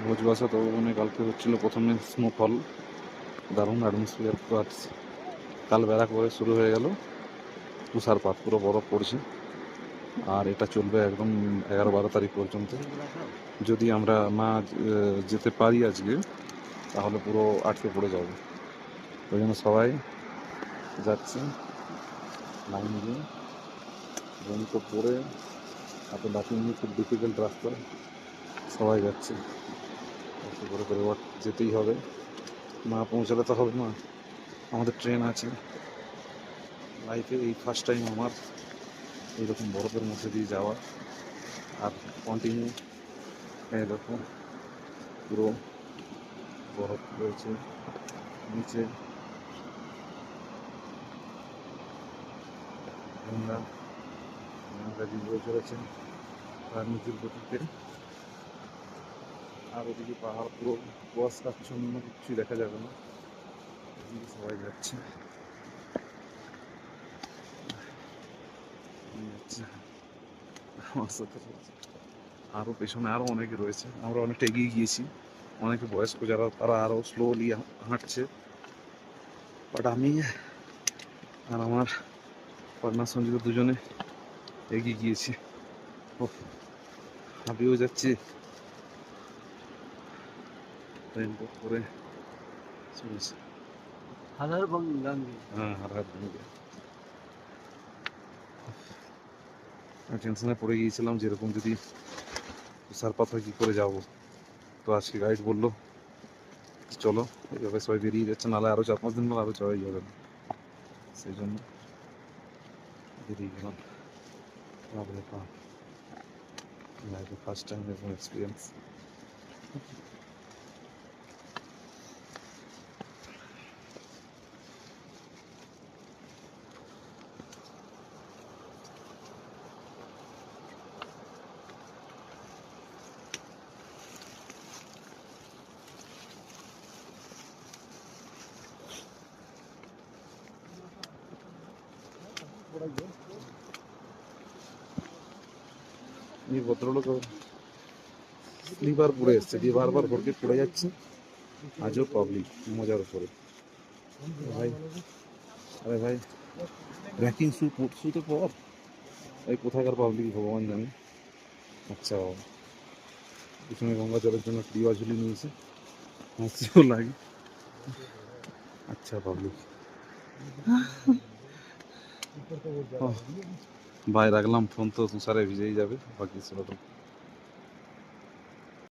ভোজবাসা তো মানে কালকে হচ্ছিল প্রথমে স্নোফল, দারুণ অ্যাটমসফিয়ার। আজ কাল বেলা করে শুরু হয়ে গেল তুষারপাত, পুরো বরফ পড়ছে। আর এটা চলবে একদম 11-12 তারিখ পর্যন্ত। যদি আমরা না যেতে পারি আজকে, তাহলে পুরো আটকে পড়ে যাবে। ওই জন্য সবাই যাচ্ছে লাইন দিয়ে, তো পড়ে এত লাফিয়ে নিয়ে, খুব ডিফিকাল্ট রাস্তা, সবাই যাচ্ছে কষ্ট করে করে। যেতেই হবে, না পৌঁছালে তো হবে না। আমাদের ট্রেন আছে। লাইফে এই ফার্স্ট টাইম আমার এইরকম বরফের মধ্যে দিয়ে যাওয়া। আর কন্টিনিউ এই দেখো পুরো বরফ রয়েছে নিচে। গঙ্গা গঙ্গাজি বয়ে চলেছে তার নিচের গতিতে। আর ওদিকে পাহাড় পুরো কুয়াশাচ্ছন্ন, কিচ্ছুই দেখা যাবে না। এদিকে সবাই যাচ্ছে। আমার সাথে আরও পেছনে আরও অনেকে রয়েছে, আমরা অনেকটা এগিয়ে গিয়েছি। অনেকে বয়স্ক যারা, তারা আরও স্লোলি হাঁটছে। বাট আমি আর আমার পার্টনার সঞ্জিত দুজনে এগিয়ে গিয়েছি। ও, হাঁপিয়েও যাচ্ছি। রেনকোট পরে চলেছে। হ্যাঁ, হার ভেঙে টেনশনে পড়ে গিয়েছিলাম, যেরকম যদি তুষারপাত হয় কী করে যাবো। তো আজকে গাইড বললো চলো, এইভাবে সবাই বেরিয়ে যাচ্ছে, নাহলে আরও 4-5 দিন পর আরও যাওয়াই যাবে না। সেই জন্য বেরিয়ে গেলাম। ফার্স্ট টাইম এরকম এক্সপিরিয়েন্স। এই ভদ্রলোক স্লিপার পরে এসছে, দিয়ে বারবার ভরকে পড়ে যাচ্ছে। আজও পাবলিক মজার উপরে। ভাই, আরে ভাই, ট্রেকিং শুতে পর এই কোথাকার পাবলিক ভগবান জানে। আচ্ছা, পিছনে গঙ্গা জলের জন্য টিওয়া ঝুলি নিয়েছে, হাসিও লাগে। আচ্ছা পাবলিক, ভাই রাখলাম ফোন, তো তুষারে ভিজেই যাবে বাকি ছিল তো।